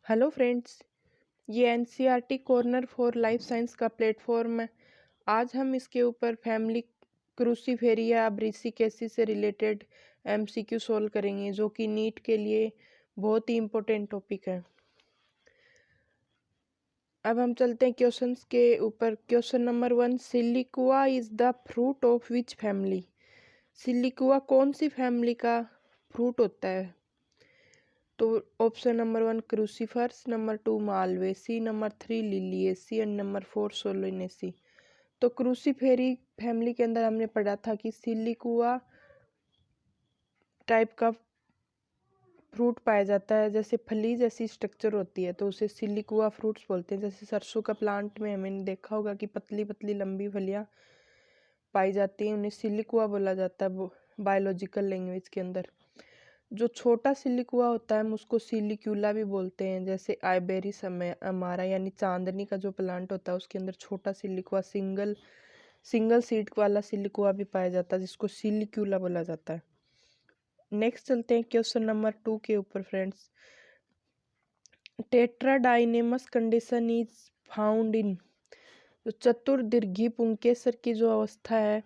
Hello friends, ये NCERT corner for life science का platform है। आज हम इसके ऊपर फैमिली क्रूसीफेरिया ब्रीसिकेसी से रिलेटेड एमसीक्यू सोल्व करेंगे, जो कि नीट के लिए बहुत ही इम्पोर्टेंट टॉपिक है। अब हम चलते हैं क्वेश्चंस के ऊपर। Question number 1, siliqua is the fruit of which family? Siliqua कौन सी फैमिली का फ्रूट होता है? तो option number 1 crucifers, number 2 Malvaceae, number 3 Liliaceae and number 4 सोलोनेसी। तो क्रूसीफेरी फैमिली के अंदर हमने पढ़ा था कि सिलिकुआ टाइप का फ्रूट पाया जाता है, जैसे फली जैसी स्ट्रक्चर होती है तो उसे सिलिकुआ फ्रूट्स बोलते हैं। जैसे सरसों का प्लांट में हमने देखा होगा कि पतली पतली लंबी फलियां पाई जाती हैं, उन्हें सिलिकुआ बोला जाता है बायोलॉजिकल लैंग्वेज के अंदर। जो छोटा सिलिकुआ होता है हम उसको सिलिक्यूला भी बोलते हैं। जैसे आइबेरी समय हमारा यानी चांदनी का जो प्लांट होता है उसके अंदर छोटा सिलिकुआ सिंगल सीड वाला सिलिकुआ भी पाया जाता है, जिसको सिलिक्यूला बोला जाता है। नेक्स्ट चलते हैं क्वेश्चन नंबर 2 के ऊपर friends. Tetradynamous condition is found in, जो चतुर्दीर्घी पुंकेसर की जो अवस्था है,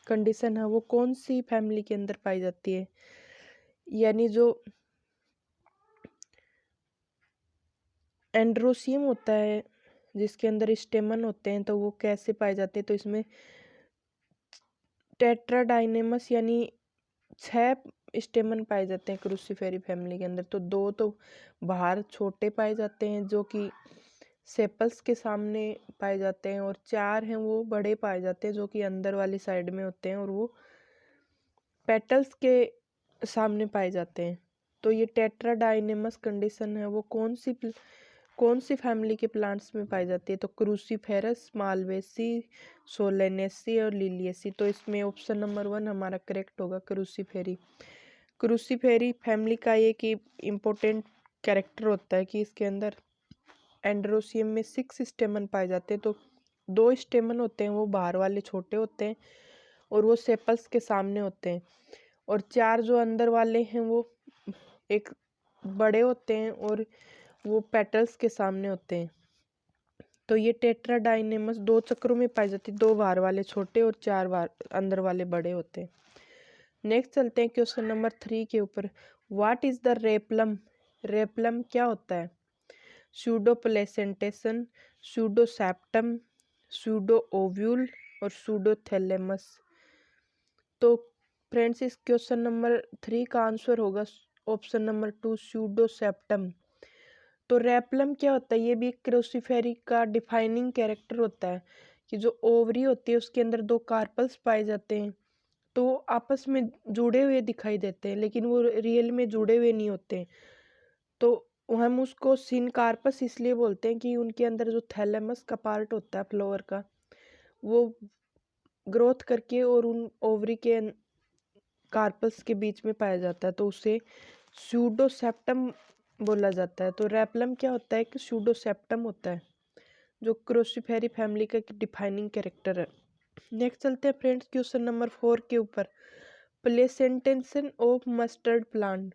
कंडीशन है, वो कौन सी फैमिली के अंदर पाई जाती है? यानी जो एंड्रोसियम होता है जिसके अंदर स्टेमन होते हैं, तो वो कैसे पाए जाते हैं? तो इसमें टेट्राडाइनेमस यानी 6 स्टेमन पाए जाते हैं क्रूसीफेरी फैमिली के अंदर। तो 2 तो बाहर छोटे पाए जाते हैं जो कि सेपल्स के सामने पाए जाते हैं, और 4 हैं वो बड़े पाए जाते हैं जो कि अंदर वाली साइड में होते हैं और वो पेटल्स के सामने पाए जाते हैं। तो ये टेट्राडाइनेमस कंडीशन है वो कौन सी फैमिली के प्लांट्स में पाई जाती है? तो क्रूसीफेरस, मालवेसी, सोलेनेसी और लिलिएसी। तो इसमें ऑप्शन नंबर 1 हमारा करेक्ट होगा, क्रूसीफेरी। क्रूसीफेरी फैमिली का एक इम्पोर्टेंट कैरेक्टर होता है कि इसके अंदर एंड्रोसियम में 6 स्टेमन पाए जाते हैं। तो 2 स्टेमन होते हैं वो बाहर वाले छोटे होते हैं और वो सेपल्स के सामने होते हैं, और 4 जो अंदर वाले हैं वो एक बड़े होते हैं और वो पेटल्स के सामने होते हैं। तो ये टेट्राडाइनेमस 2 चक्रों में पाई जाती है, 2 बाहर वाले छोटे और 4 बाहर अंदर वाले बड़े होते हैं। नेक्स्ट चलते हैं क्वेश्चन नंबर 3 के ऊपर। What is the replum? Replum क्या होता है? Pseudo placentation, pseudo septum, pseudo ovule और सूडो थैलेमस। तो फ्रेंड्स इस क्वेश्चन नंबर 3 का आंसर होगा ऑप्शन नंबर 2 सूडो सेप्टम। तो रेपलम क्या होता है? ये भी एक क्रूसीफेरी का डिफाइनिंग कैरेक्टर होता है कि जो ओवरी होती है उसके अंदर 2 कार्पल्स पाए जाते हैं, तो वो आपस में जुड़े हुए दिखाई देते हैं लेकिन वो रियल में जुड़े हुए नहीं होते। तो हम उसको सिनकार्पस इसलिए बोलते हैं कि उनके अंदर जो थैलेमस का पार्ट होता है फ्लावर का, वो ग्रोथ करके और उन ओवरी के कार्पल्स के बीच में पाया जाता है, तो उसे सूडोसेप्टम बोला जाता है। तो रेपलम क्या होता है? कि सूडोसेप्टम होता है जो क्रोसीफेरी फैमिली का एक डिफाइनिंग कैरेक्टर है। नेक्स्ट चलते हैं फ्रेंड्स क्वेश्चन नंबर 4 के ऊपर। Placentation of mustard plant.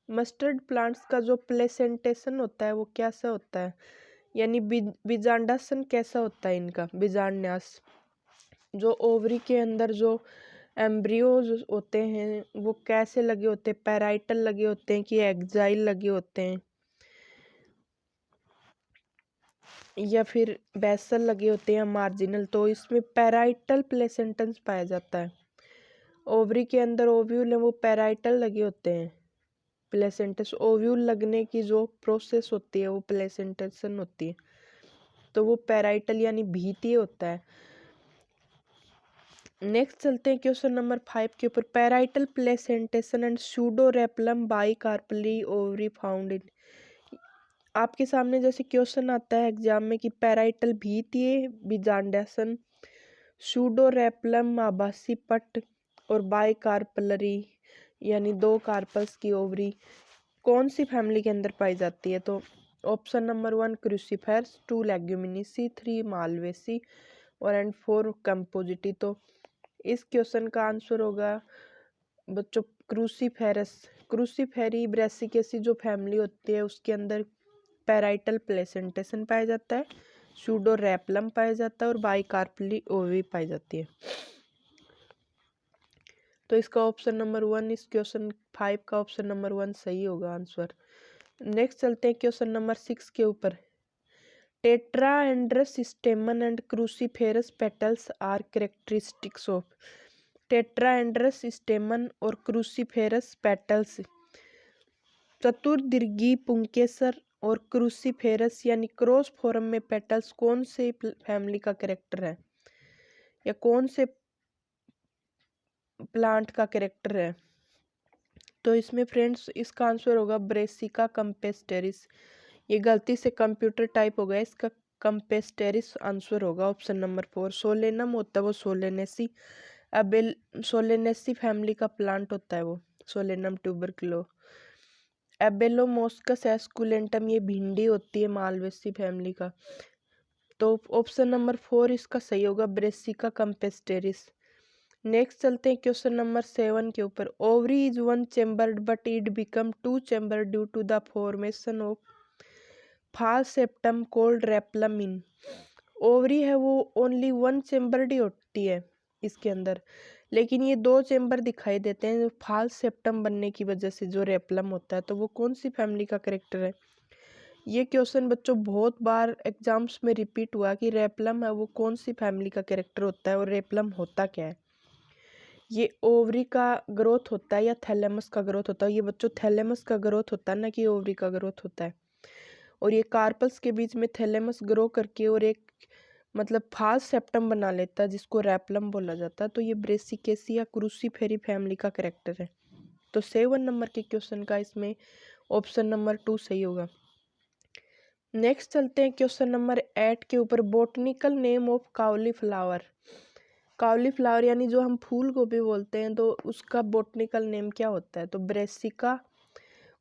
Mustard plants का जो प्लेसेंटेशन होता है वो कैसा होता है? यानी बीजांडासन कैसा होता है इनका? बीजांडास जो ओवरी के अंदर जो एम्ब्रियोज होते हैं वो कैसे लगे होते हैं? पैराइटल लगे होते हैं कि एक्जाइल लगे होते हैं, या फिर बेसल लगे होते हैं, मार्जिनल? तो इसमें पैराइटल प्लेसेंटस पाया जाता है। ओवरी के अंदर ओव्यूल है वो पैराइटल लगे होते हैं। प्लेसेंटस ओव्यूल लगने की जो प्रोसेस होती है वो प्लेसेंटेशन होती है, तो वो पैराइटल यानी भीती होता है। नेक्स्ट चलते हैं क्वेश्चन नंबर 5 के ऊपर। Parietal placentation and pseudo replum bicarpellary ovary found in. आपके सामने जैसे क्वेश्चन आता है एग्जाम में कि पैराइटल भीतीय बीजांडासन, सूडो रेपलम आभासी पट और बाइकार्पलरी यानी 2 कार्पल्स की ओवरी कौन सी फैमिली के अंदर पाई जाती है? तो option number 1 cruciferous, 2 leguminosae, 3 malvaceae और एंड 4 कंपोजिटी। तो इस क्वेश्चन का आंसर होगा बच्चों क्रूसीफेरस। क्रूसीफेरी ब्रेसिकेसी जो फैमिली होती है उसके अंदर पैराइटल प्लेसेंटेशन पाया जाता है, सूडोरैप्लम पाया जाता है और बाइकार्पली ओवी पाई जाती है। तो इसका ऑप्शन नंबर 1, इस क्वेश्चन 5 का ऑप्शन नंबर 1 सही होगा आंसर। नेक्स्ट चलते हैं क्वेश्चन नंबर 6 के ऊपर। Tetrandrous stamen and cruciferous petals are characteristics of. Tetrandrous stamen और क्रूसीफेरस पेटल्स चतुर्दीर्घी पुंकेसर और क्रूसीफेरस यानी क्रॉस फॉर्म में पेटल्स कौन से फैमिली का कैरेक्टर है या कौन से प्लांट का कैरेक्टर है? तो इसमें फ्रेंड्स इसका आंसर होगा ब्रेसिका कंपेस्टेरिस। ये गलती से कंप्यूटर टाइप हो गया, इसका कंपेस्टेरिस आंसर होगा ऑप्शन नंबर 4। सोलेनम होता है वो सोलेनेसी, अबेल सोलेनेसी फैमिली का प्लांट होता है वो, सोलेनम ट्यूबरक्लो। एबेलोमोस्कस एस्कुलेंटम ये भिंडी होती है मालवेसी फैमिली का। तो ऑप्शन नंबर 4 इसका सही होगा ब्रेसिका कंपेस्टेरिस। नेक्स्ट चलते हैं क्वेश्चन नंबर 7 के ऊपर। Ovary is one chambered but it become two chamber due to the formation of false septum called replum in. Ovary है वो ओनली वन चेम्बर्ड ही होती है इसके अंदर, लेकिन ये 2 चेम्बर दिखाई देते हैं फाल्स सेप्टम बनने की वजह से जो रेप्लम होता है। तो वो कौन सी फैमिली का कैरेक्टर है? ये क्वेश्चन बच्चों बहुत बार एग्जाम्स में रिपीट हुआ कि रेप्लम है वो कौन सी फैमिली का कैरेक्टर होता है और रेप्लम होता क्या है। ये ओवरी का ग्रोथ होता है या थैलेमस का ग्रोथ होता है? ये बच्चों थैलेमस का ग्रोथ होता है ना कि ओवरी का ग्रोथ होता है। और ये कार्पल्स के बीच में थैलेमस ग्रो करके और एक मतलब फाल्स सेप्टम बना लेता है जिसको रेप्लम बोला जाता है। तो ये ब्रेसिकेसी या क्रूसीफेरी फैमिली का कैरेक्टर है। तो 7 नंबर के क्वेश्चन का इसमें ऑप्शन नंबर 2 सही होगा। नेक्स्ट चलते हैं क्वेश्चन नंबर 8 के ऊपर। Botanical name of cauliflower. Cauliflower यानी जो हम फूल गोभी बोलते हैं तो उसका बोटनिकल नेम क्या होता है? तो Brassica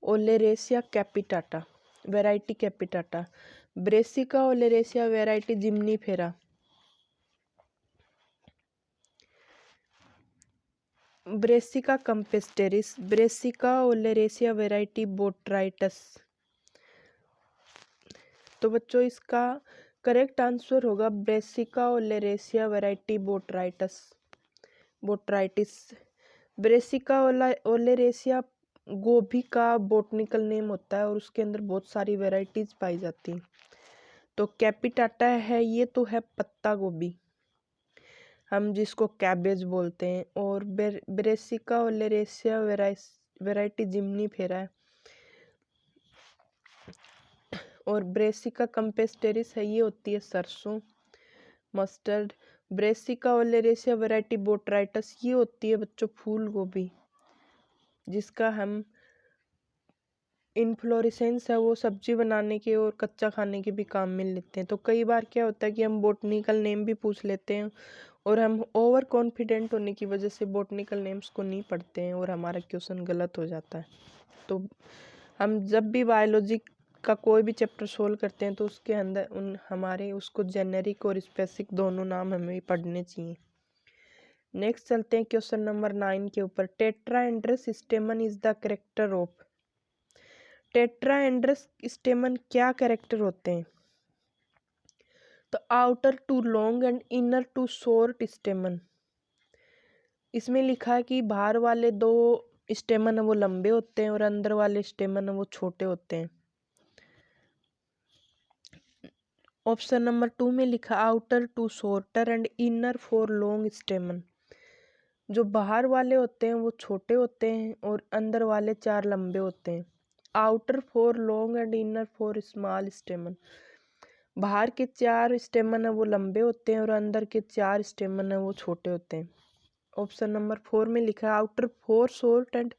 oleracea capitata, variety capitata. Brassica oleracea variety gemmifera. Brassica campestris, Brassica oleracea variety botrytis. तो बच्चों इसका करेक्ट आंसर होगा Brassica oleracea variety botrytis, botrytis. Brassica oleracea गोभी का बोटनिकल नेम होता है और उसके अंदर बहुत सारी वैरायटीज पाई जाती हैं। तो कैपिटाटा है ये तो है पत्ता गोभी, हम जिसको कैबेज बोलते हैं। और ब्रेसिका ओलेरेसिया वैरायटी जिम्नीफेरा है। और ब्रेसिका कंपेस्टेरिस है ये होती है सरसों, मस्टर्ड। ब्रेसिका ओलेरेसिया वैरायटी बोट्राइटस ये होती है बच्चों फूल गोभी, जिसका हम इन्फ्लोरेसेंस है वो सब्जी बनाने के और कच्चा खाने के भी काम में लेते हैं। तो कई बार क्या होता है कि हम बोटनिकल नेम भी पूछ लेते हैं और हम ओवर कॉन्फिडेंट होने की वजह से बोटनिकल नेम्स को नहीं पढ़ते हैं और हमारा क्वेश्चन गलत हो जाता है। तो हम जब भी बायोलॉजी का कोई भी चैप्टर सोल्व करते हैं तो उसके अंदर हमारे उसको जेनेरिक और स्पेसिफिक दोनों नाम हमें पढ़ने चाहिए। नेक्स्ट चलते हैं क्वेश्चन नंबर 9 के ऊपर। Tetrandrous stamen is the character of. Tetrandrous stamen क्या कैरेक्टर होते हैं? तो outer two long and inner two short stamen. इसमें लिखा है कि बाहर वाले 2 स्टेमन है वो लंबे होते हैं और अंदर वाले स्टेमन है वो छोटे होते हैं। ऑप्शन नंबर 2 में लिखा outer two shorter and inner four long stamen. जो बाहर वाले होते हैं वो छोटे होते हैं और अंदर वाले 4 लंबे होते हैं। Outer for long and inner for small स्टेमन। बाहर के 4 स्टेमन है वो लंबे होते हैं और अंदर के 4 स्टेमन है वो छोटे होते हैं। ऑप्शन नंबर 4 में लिखा है outer 4 short and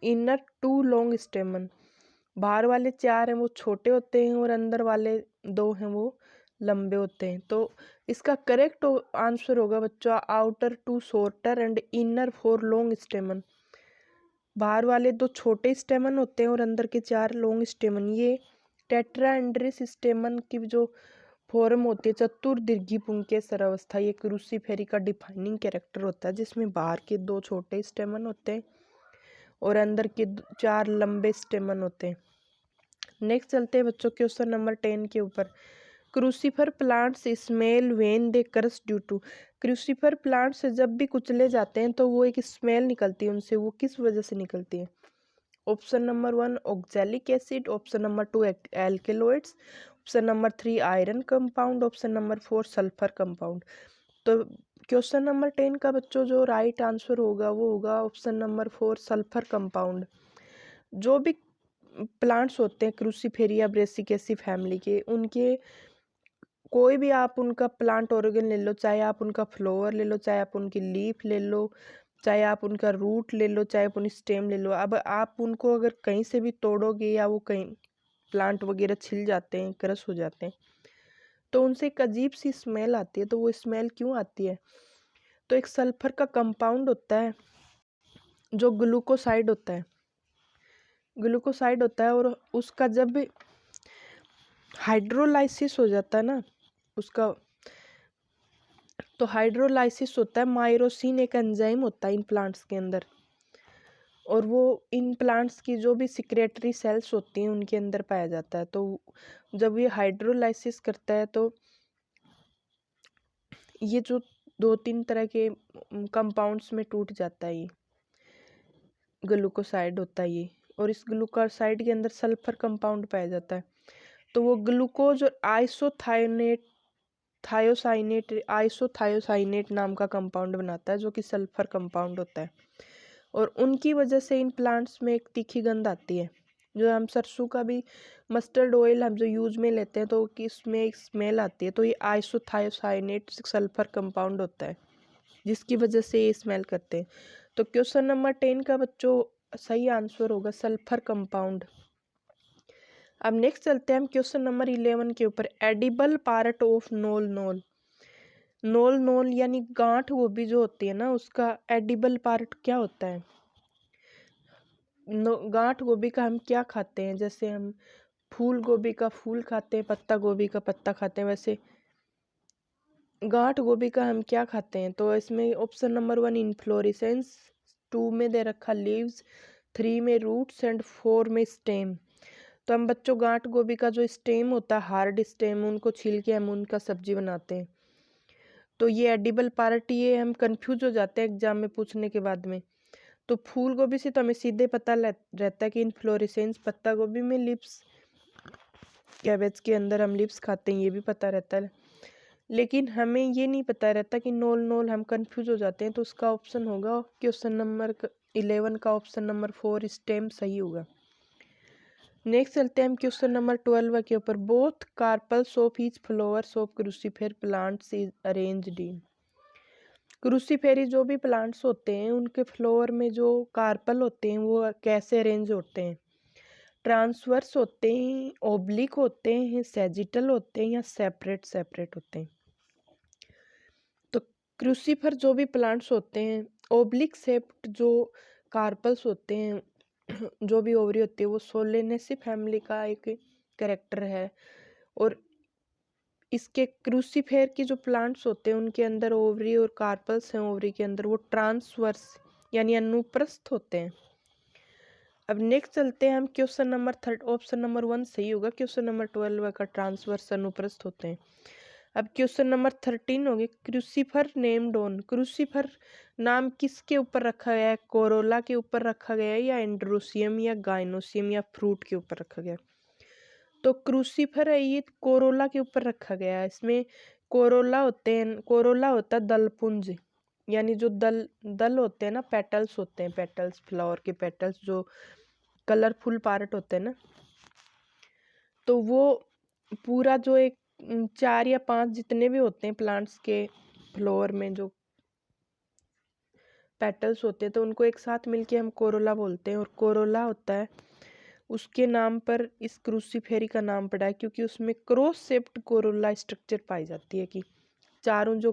inner 2 long स्टेमन। बाहर वाले 4 हैं वो छोटे होते हैं और अंदर वाले 2 हैं वो लंबे होते हैं। तो इसका करेक्ट आंसर होगा बच्चों outer 2 shorter and inner 4 long स्टेमन। बाहर वाले 2 छोटे स्टेमन होते हैं और अंदर के 4 लॉन्ग स्टेमन। ये टेट्राएंड्रस स्टेमन की जो फॉर्म होती है चतुर्दीर्घी पुंकेसर अवस्था, ये क्रूसीफेरी का डिफाइनिंग कैरेक्टर होता है जिसमें बाहर के 2 छोटे स्टेमन होते हैं और अंदर के 4 लंबे स्टेमन होते हैं। नेक्स्ट चलते हैं बच्चों क्वेश्चन नंबर 10 के ऊपर। Crucifer plants smell when they crush due to. Crucifer plants जब भी कुचले जाते हैं तो वो एक स्मेल निकलती है उनसे, वो किस वजह से निकलती है? Option number 1 oxalic acid, option number 2 alkaloids, option number 3 iron compound, option number 4 sulphur compound. तो क्वेश्चन नंबर 10 का बच्चों जो राइट आंसर होगा वो होगा ऑप्शन नंबर 4 सल्फर कंपाउंड। जो भी प्लांट्स होते हैं क्रूसीफेरिया ब्रेसिकेसी फैमिली के, उनके कोई भी आप उनका प्लांट ऑर्गन ले लो, चाहे आप उनका फ्लावर ले लो, चाहे आप उनकी लीफ ले लो, चाहे आप उनका रूट ले लो, चाहे आप उनकी स्टेम ले लो। अब आप उनको अगर कहीं से भी तोड़ोगे या वो कहीं प्लांट वगैरह छिल जाते हैं, क्रश हो जाते हैं, तो उनसे एक अजीब सी स्मेल आती है। तो वो स्मेल क्यों आती है? तो एक सल्फर का कंपाउंड होता है जो ग्लूकोसाइड होता है, ग्लूकोसाइड होता है, और उसका जब भी हाइड्रोलाइसिस हो जाता है ना उसका, तो हाइड्रोलाइसिस होता है, माइरोसिन एक एंजाइम होता है इन प्लांट्स के अंदर, और वो इन प्लांट्स की जो भी सिक्रेटरी सेल्स होती हैं उनके अंदर पाया जाता है। तो जब ये हाइड्रोलाइसिस करता है तो ये जो 2-3 तरह के कंपाउंड्स में टूट जाता है, ये ग्लूकोसाइड होता है ये, और इस ग्लूकोसाइड के अंदर सल्फर कंपाउंड पाया जाता है। तो वो ग्लूकोज और आइसोथायोसाइनेट नाम का कंपाउंड बनाता है जो कि सल्फर कंपाउंड होता है, और उनकी वजह से इन प्लांट्स में एक तीखी गंध आती है। जो हम सरसों का भी मस्टर्ड ऑयल हम जो यूज में लेते हैं तो इसमें एक स्मेल आती है, तो ये आइसोथायोसाइनेट सल्फर कंपाउंड होता है जिसकी वजह से ये स्मेल करते हैं। तो क्वेश्चन नंबर 10 का बच्चों सही आंसर होगा सल्फर कंपाउंड। अब नेक्स्ट चलते हैं हम क्वेश्चन नंबर 11 के ऊपर। Edible part of knol knol. Knol knol यानी गांठ गोभी जो होती है ना, उसका एडिबल पार्ट क्या होता है? गांठ गोभी का हम क्या खाते हैं? जैसे हम फूल गोभी का फूल खाते हैं, पत्ता गोभी का पत्ता खाते हैं, वैसे गांठ गोभी का हम क्या खाते हैं? तो इसमें ऑप्शन नंबर 1 इन्फ्लोरेसेंस, 2 में दे रखा लीव्स, 3 में रूट्स एंड 4 में स्टेम। तो हम बच्चों गांठ गोभी का जो स्टेम होता है, हार्ड स्टेम, उनको छील के हम उनका सब्जी बनाते हैं। तो ये एडिबल पार्ट, ये हम कंफ्यूज हो जाते हैं एग्जाम में पूछने के बाद में। तो फूल गोभी से तो हमें सीधे पता रहता है कि इन्फ्लोरेसेंस पत्ता गोभी में, लिप्स कैबेज के अंदर हम लिप्स खाते हैं, ये भी पता रहता है, लेकिन हमें ये नहीं पता रहता कि नोल नोल, हम कंफ्यूज हो जाते हैं। तो उसका ऑप्शन होगा क्वेश्चन नंबर 11 का ऑप्शन नंबर 4 स्टेम सही होगा। नेक्स्ट चलते हैं हम क्वेश्चन नंबर 12 के ऊपर। Both carpels of each flowers of crucifer plants is arranged in. Cruciferae जो भी प्लांट्स होते हैं उनके फ्लावर में जो कार्पल होते हैं वो कैसे अरेंज होते हैं? ट्रांसवर्स होते हैं, ओब्लिक होते हैं, सैजिटल होते हैं, या सेपरेट सेपरेट होते हैं? तो क्रूसीफर जो भी प्लांट्स होते हैं, ओब्लिक शेप्ड जो कार्पल्स होते हैं जो भी ओवरी होती है, वो सोलेनेसी फैमिली का एक कैरेक्टर है, और इसके क्रूसीफेर की जो प्लांट्स होते हैं उनके अंदर ओवरी और कार्पल्स हैं, ओवरी के अंदर वो ट्रांसवर्स यानी अनुप्रस्थ होते हैं। अब नेक्स्ट चलते हैं हम क्वेश्चन नंबर 3, ऑप्शन नंबर 1 सही होगा, क्वेश्चन नंबर 12 का ट्रांसवर्स अनुप्रस्थ होते हैं। अब क्वेश्चन नंबर 13 हो गया। Crucifer named on. क्रूसीफर नाम किसके ऊपर रखा गया है? कोरोला के ऊपर रखा गया है, या एंड्रोसियम, या गाइनोसियम, या फ्रूट के ऊपर रखा गया? तो क्रूसीफर है ये कोरोला के ऊपर रखा गया है। इसमें कोरोला होते हैं, कोरोला होता है दलपुंज, यानी जो दल दल होते हैं ना, पेटल्स होते हैं, पेटल्स फ्लावर के पेटल्स जो कलरफुल पार्ट होते हैं ना, तो वो पूरा जो एक 4 या 5 जितने भी होते हैं प्लांट्स के फ्लोर में जो पेटल्स होते हैं, तो उनको एक साथ मिलके हम कोरोला बोलते हैं, और कोरोला होता है उसके नाम पर इस क्रूसीफेरी का नाम पड़ा है, क्योंकि उसमें क्रॉस शेप्ड कोरोला स्ट्रक्चर पाई जाती है कि चारों जो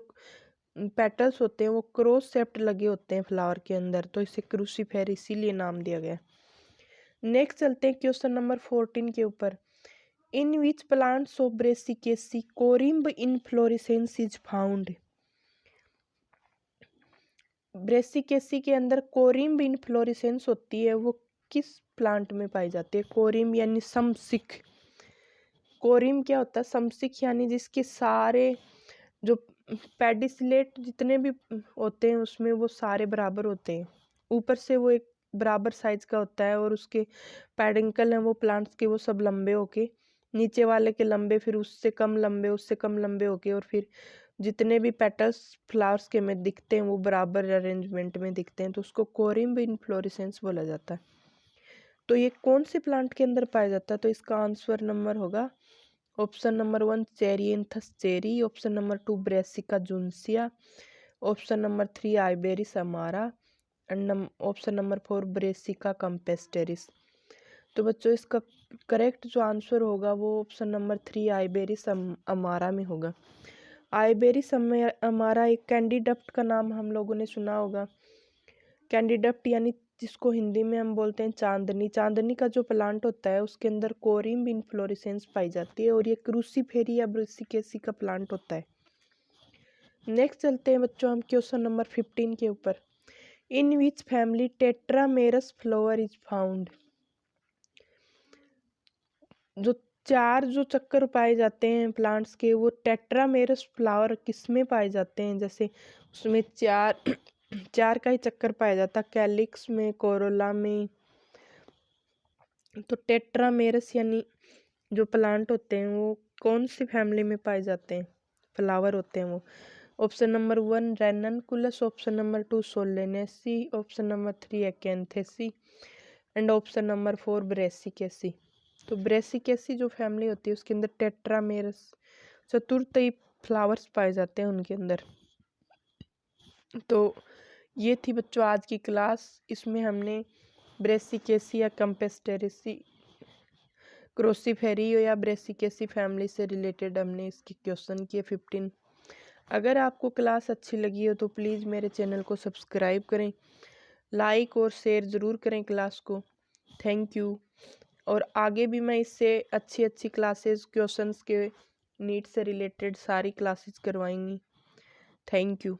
पेटल्स होते हैं वो क्रॉस शेप्ड लगे होते हैं फ्लावर के अंदर, तो इसे क्रूसीफेरी इसीलिए नाम दिया गया। नेक्स्ट चलते हैं क्वेश्चन नंबर 14 के ऊपर। In which plants of Brassicaceae corymb inflorescence is found. Brassicaceae के अंदर कोरिम्ब इनफ्लोरेसेंस होती है, वो किस प्लांट में पाई जाती है? कोरिम्ब यानी समसिक। कोरिम्ब क्या होता है? समसिक यानी जिसके सारे जो पेडिसलेट जितने भी होते हैं उसमें वो सारे बराबर होते हैं। ऊपर से वो एक बराबर साइज का होता है और उसके पेडिंकल हैं वो प्लांट्स के वो सब लंबे होके, नीचे वाले के लंबे, फिर उससे कम लंबे, उससे कम लंबे होके, और फिर जितने भी पेटल्स फ्लावर्स के में दिखते हैं वो बराबर अरेंजमेंट में दिखते हैं, तो उसको कोरिम्ब इनफ्लोरेसेंस बोला जाता है। तो ये कौन से प्लांट के अंदर पाया जाता है? तो इसका आंसर नंबर होगा option number 1 Cheiranthus cheiri, option number 2 Brassica juncea, option number 3 Iberis amara and option number 4 Brassica campestris. तो बच्चों इसका करेक्ट जो आंसर होगा वो ऑप्शन नंबर 3 आइबेरिस अमारा में होगा। आइबेरिस अमारा एक कैंडिडप्ट का नाम हम लोगों ने सुना होगा। कैंडिडप्ट यानी जिसको हिंदी में हम बोलते हैं चांदनी। चांदनी का जो प्लांट होता है उसके अंदर कोरिम्ब इनफ्लोरेसेंस पाई जाती है और ये क्रूसीफेरी या ब्रूसिकेसी का प्लांट होता है। नेक्स्ट चलते हैं बच्चों हम क्वेश्चन नंबर 15 के ऊपर। In which family tetramerous flower is found? जो चार जो चक्कर पाए जाते हैं प्लांट्स के वो टेट्रामेरस फ्लावर किस में पाए जाते हैं? जैसे उसमें चार चार का ही चक्कर पाया जाता है, कैलिक्स में, कोरोला में। तो टेट्रामेरस यानी जो प्लांट होते हैं वो कौन सी फैमिली में पाए जाते हैं, फ्लावर होते हैं वो? Option number 1 Ranunculus, option number 2 Solanaceae, option number 3 Acanthaceae and option number 4 Brassicaceae. तो ब्रेसिकेसी जो फैमिली होती है उसके अंदर टेट्रामेरस चतुर्थई फ्लावर्स पाए जाते हैं उनके अंदर। तो ये थी बच्चों आज की क्लास। इसमें हमने ब्रेसिकेसी या कंपेस्टेरेसी, क्रोसीफेरी या ब्रेसिकेसी फैमिली से रिलेटेड हमने इसके क्वेश्चन किए 15। अगर आपको क्लास अच्छी लगी हो तो प्लीज़ मेरे चैनल को सब्सक्राइब करें, लाइक और शेयर ज़रूर करें क्लास को। Thank you. और आगे भी मैं इससे अच्छी अच्छी क्लासेस क्वेश्चंस के नीट से रिलेटेड सारी क्लासेस करवाएंगी। Thank you.